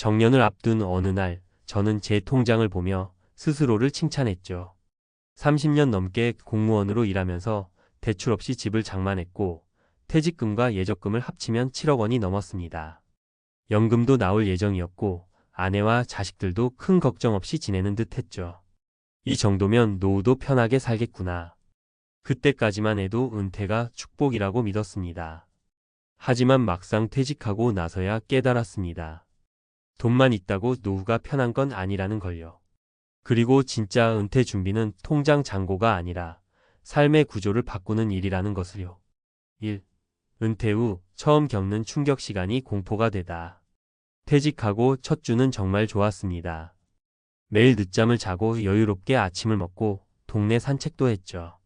정년을 앞둔 어느 날 저는 제 통장을 보며 스스로를 칭찬했죠. 30년 넘게 공무원으로 일하면서 대출 없이 집을 장만했고 퇴직금과 예적금을 합치면 7억 원이 넘었습니다. 연금도 나올 예정이었고 아내와 자식들도 큰 걱정 없이 지내는 듯 했죠. 이 정도면 노후도 편하게 살겠구나. 그때까지만 해도 은퇴가 축복이라고 믿었습니다. 하지만 막상 퇴직하고 나서야 깨달았습니다. 돈만 있다고 노후가 편한 건 아니라는 걸요. 그리고 진짜 은퇴 준비는 통장 잔고가 아니라 삶의 구조를 바꾸는 일이라는 것을요. 1. 은퇴 후 처음 겪는 충격 시간이 공포가 되다. 퇴직하고 첫 주는 정말 좋았습니다. 매일 늦잠을 자고 여유롭게 아침을 먹고 동네 산책도 했죠.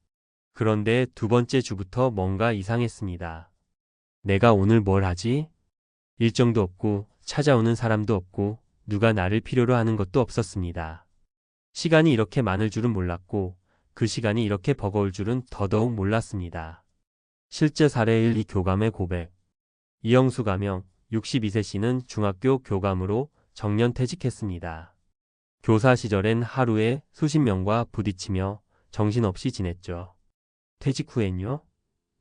그런데 두 번째 주부터 뭔가 이상했습니다. 내가 오늘 뭘 하지? 일정도 없고 찾아오는 사람도 없고 누가 나를 필요로 하는 것도 없었습니다. 시간이 이렇게 많을 줄은 몰랐고 그 시간이 이렇게 버거울 줄은 더더욱 몰랐습니다. 실제 사례 1. 이 교감의 고백. 이영수 가명 62세 씨는 중학교 교감으로 정년퇴직했습니다. 교사 시절엔 하루에 수십 명과 부딪히며 정신없이 지냈죠. 퇴직 후엔요?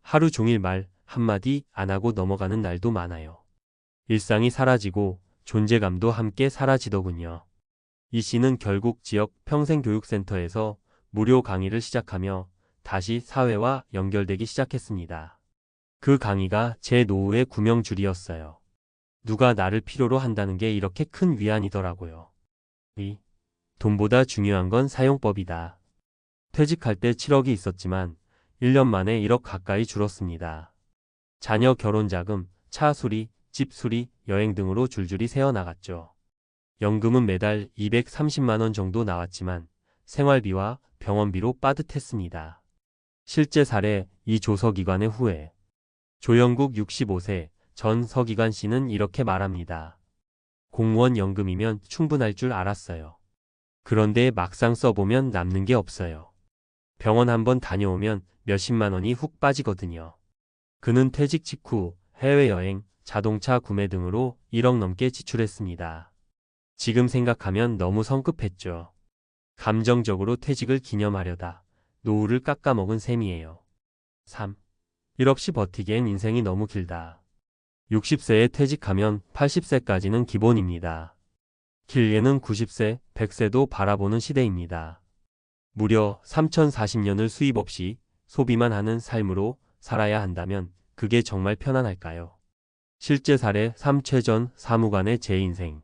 하루 종일 말 한마디 안 하고 넘어가는 날도 많아요. 일상이 사라지고 존재감도 함께 사라지더군요. 이 씨는 결국 지역 평생교육센터에서 무료 강의를 시작하며 다시 사회와 연결되기 시작했습니다. 그 강의가 제 노후의 구명줄이었어요. 누가 나를 필요로 한다는 게 이렇게 큰 위안이더라고요. 2. 돈보다 중요한 건 사용법이다. 퇴직할 때 7억이 있었지만 1년 만에 1억 가까이 줄었습니다. 자녀 결혼 자금, 차 수리, 집 수리, 여행 등으로 줄줄이 새어나갔죠. 연금은 매달 230만 원 정도 나왔지만 생활비와 병원비로 빠듯했습니다. 실제 사례 이 조서기관의 후회. 조영국 65세 전 서기관 씨는 이렇게 말합니다. 공무원 연금이면 충분할 줄 알았어요. 그런데 막상 써보면 남는 게 없어요. 병원 한번 다녀오면 몇십만 원이 훅 빠지거든요. 그는 퇴직 직후 해외여행, 자동차 구매 등으로 1억 넘게 지출했습니다. 지금 생각하면 너무 성급했죠. 감정적으로 퇴직을 기념하려다 노후를 깎아먹은 셈이에요. 3. 일 없이 버티기엔 인생이 너무 길다. 60세에 퇴직하면 80세까지는 기본입니다. 길게는 90세, 100세도 바라보는 시대입니다. 무려 3040년을 수입 없이 소비만 하는 삶으로 살아야 한다면 그게 정말 편안할까요? 실제 사례 3. 최 전 사무관의 제 인생.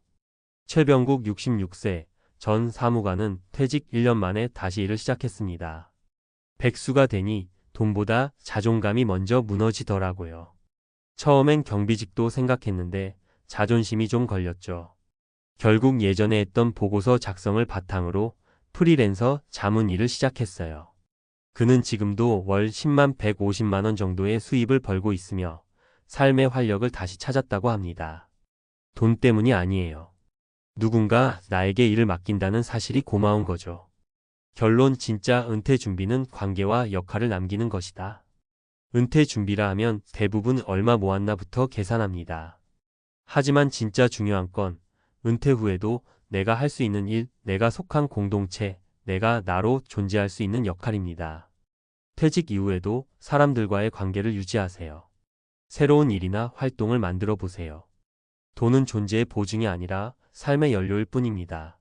최병국 66세 전 사무관은 퇴직 1년 만에 다시 일을 시작했습니다. 백수가 되니 돈보다 자존감이 먼저 무너지더라고요. 처음엔 경비직도 생각했는데 자존심이 좀 걸렸죠. 결국 예전에 했던 보고서 작성을 바탕으로 프리랜서 자문 일을 시작했어요. 그는 지금도 월 10만 150만 원 정도의 수입을 벌고 있으며 삶의 활력을 다시 찾았다고 합니다. 돈 때문이 아니에요. 누군가 나에게 일을 맡긴다는 사실이 고마운 거죠. 결론 진짜 은퇴 준비는 관계와 역할을 남기는 것이다. 은퇴 준비라 하면 대부분 얼마 모았나부터 계산합니다. 하지만 진짜 중요한 건 은퇴 후에도 내가 할 수 있는 일, 내가 속한 공동체, 내가 나로 존재할 수 있는 역할입니다. 퇴직 이후에도 사람들과의 관계를 유지하세요. 새로운 일이나 활동을 만들어 보세요. 돈은 존재의 보증이 아니라 삶의 연료일 뿐입니다.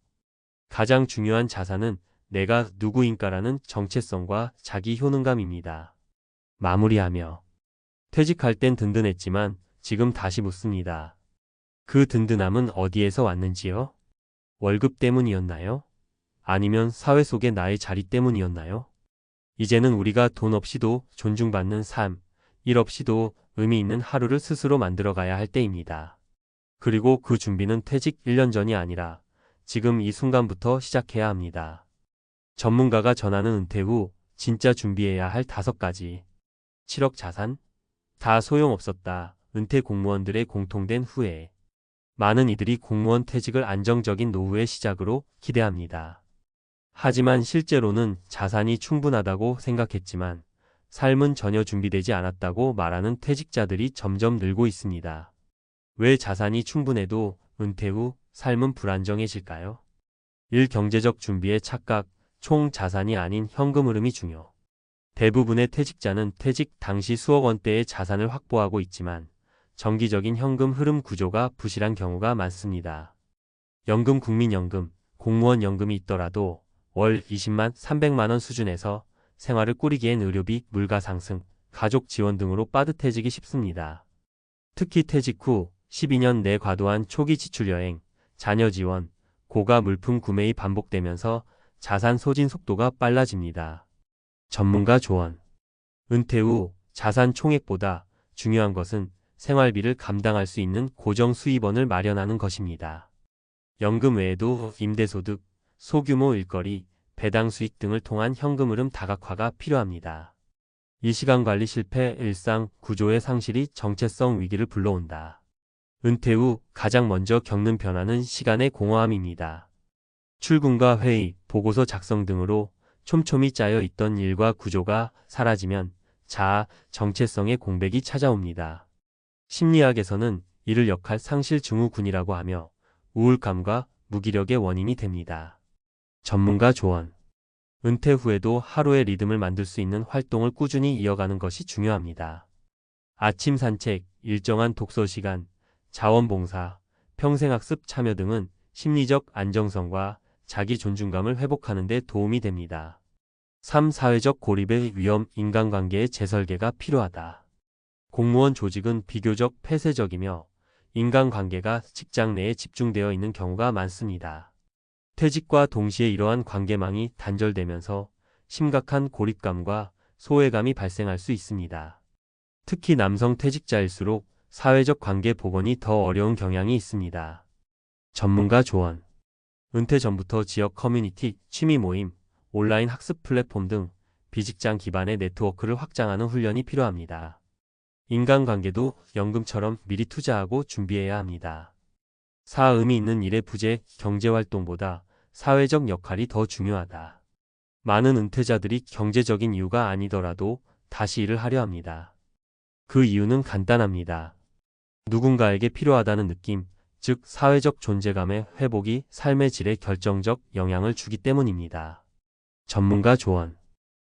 가장 중요한 자산은 내가 누구인가라는 정체성과 자기 효능감입니다. 마무리하며 퇴직할 땐 든든했지만 지금 다시 묻습니다. 그 든든함은 어디에서 왔는지요? 월급 때문이었나요? 아니면 사회 속의 나의 자리 때문이었나요? 이제는 우리가 돈 없이도 존중받는 삶, 일 없이도 의미 있는 하루를 스스로 만들어가야 할 때입니다. 그리고 그 준비는 퇴직 1년 전이 아니라 지금 이 순간부터 시작해야 합니다. 전문가가 전하는 은퇴 후 진짜 준비해야 할 5가지. 7억 자산? 다 소용없었다. 은퇴 공무원들의 공통된 후회. 많은 이들이 공무원 퇴직을 안정적인 노후의 시작으로 기대합니다. 하지만 실제로는 자산이 충분하다고 생각했지만 삶은 전혀 준비되지 않았다고 말하는 퇴직자들이 점점 늘고 있습니다. 왜 자산이 충분해도 은퇴 후 삶은 불안정해질까요? 1. 경제적 준비의 착각, 총 자산이 아닌 현금 흐름이 중요. 대부분의 퇴직자는 퇴직 당시 수억 원대의 자산을 확보하고 있지만 정기적인 현금 흐름 구조가 부실한 경우가 많습니다. 연금, 국민연금, 공무원 연금이 있더라도 월 20만, 300만 원 수준에서 생활을 꾸리기엔 의료비, 물가 상승, 가족 지원 등으로 빠듯해지기 쉽습니다. 특히 퇴직 후 12년 내 과도한 초기 지출 여행, 자녀 지원, 고가 물품 구매이 반복되면서 자산 소진 속도가 빨라집니다. 전문가 조언. 은퇴 후 자산 총액보다 중요한 것은 생활비를 감당할 수 있는 고정 수입원을 마련하는 것입니다. 연금 외에도 임대소득, 소규모 일거리, 배당 수익 등을 통한 현금 흐름 다각화가 필요합니다. 이 시간 관리 실패, 일상 구조의 상실이 정체성 위기를 불러온다. 은퇴 후 가장 먼저 겪는 변화는 시간의 공허함입니다. 출근과 회의, 보고서 작성 등으로 촘촘히 짜여 있던 일과 구조가 사라지면 자아, 정체성의 공백이 찾아옵니다. 심리학에서는 이를 역할 상실 증후군이라고 하며 우울감과 무기력의 원인이 됩니다. 전문가 조언. 은퇴 후에도 하루의 리듬을 만들 수 있는 활동을 꾸준히 이어가는 것이 중요합니다. 아침 산책, 일정한 독서 시간, 자원봉사, 평생학습 참여 등은 심리적 안정성과 자기 존중감을 회복하는 데 도움이 됩니다. 3. 사회적 고립의 위험, 인간관계의 재설계가 필요하다. 공무원 조직은 비교적 폐쇄적이며 인간관계가 직장 내에 집중되어 있는 경우가 많습니다. 퇴직과 동시에 이러한 관계망이 단절되면서 심각한 고립감과 소외감이 발생할 수 있습니다. 특히 남성 퇴직자일수록 사회적 관계 복원이 더 어려운 경향이 있습니다. 전문가 조언. 은퇴 전부터 지역 커뮤니티, 취미 모임, 온라인 학습 플랫폼 등 비직장 기반의 네트워크를 확장하는 훈련이 필요합니다. 인간관계도 연금처럼 미리 투자하고 준비해야 합니다. 4. 의미 있는 일의 부재, 경제활동보다 사회적 역할이 더 중요하다. 많은 은퇴자들이 경제적인 이유가 아니더라도 다시 일을 하려 합니다. 그 이유는 간단합니다. 누군가에게 필요하다는 느낌, 즉 사회적 존재감의 회복이 삶의 질에 결정적 영향을 주기 때문입니다. 전문가 조언.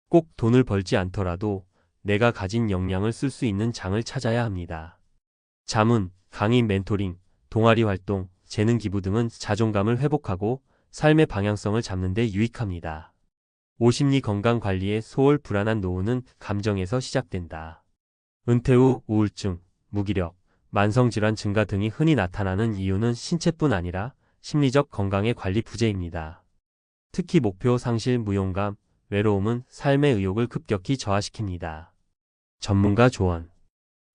꼭 돈을 벌지 않더라도 내가 가진 역량을 쓸 수 있는 장을 찾아야 합니다. 자문, 강의, 멘토링, 동아리 활동, 재능 기부 등은 자존감을 회복하고 삶의 방향성을 잡는 데 유익합니다. 5. 심리 건강 관리의 소홀, 불안한 노후는 감정에서 시작된다. 은퇴 후 우울증, 무기력, 만성질환 증가 등이 흔히 나타나는 이유는 신체뿐 아니라 심리적 건강의 관리 부재입니다. 특히 목표 상실, 무용감, 외로움은 삶의 의욕을 급격히 저하시킵니다. 전문가 조언.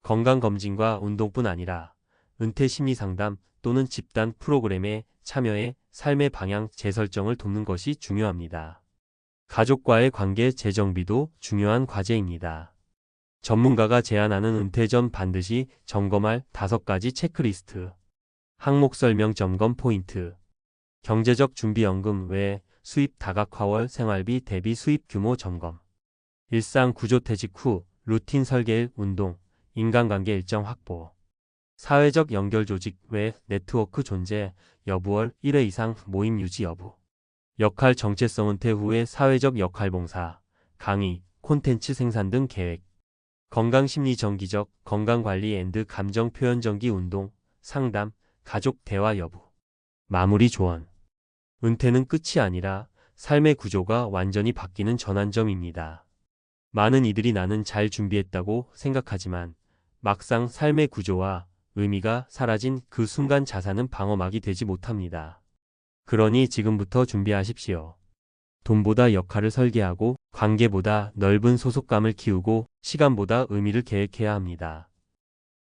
건강검진과 운동뿐 아니라 은퇴 심리상담 또는 집단 프로그램에 참여해 삶의 방향 재설정을 돕는 것이 중요합니다. 가족과의 관계 재정비도 중요한 과제입니다. 전문가가 제안하는 은퇴 전 반드시 점검할 5가지 체크리스트. 항목 설명 점검 포인트. 경제적 준비연금 외 수입 다각화월 생활비 대비 수입 규모 점검. 일상 구조 퇴직 후 루틴 설계, 운동, 인간관계 일정 확보. 사회적 연결 조직 외 네트워크 존재 여부, 월 1회 이상 모임 유지 여부. 역할 정체성 은퇴 후의 사회적 역할 봉사, 강의, 콘텐츠 생산 등 계획. 건강심리 정기적 건강관리 앤드 감정 표현 정기 운동, 상담, 가족 대화 여부. 마무리 조언. 은퇴는 끝이 아니라 삶의 구조가 완전히 바뀌는 전환점입니다. 많은 이들이 나는 잘 준비했다고 생각하지만 막상 삶의 구조와 의미가 사라진 그 순간 자산은 방어막이 되지 못합니다. 그러니 지금부터 준비하십시오. 돈보다 역할을 설계하고 관계보다 넓은 소속감을 키우고 시간보다 의미를 계획해야 합니다.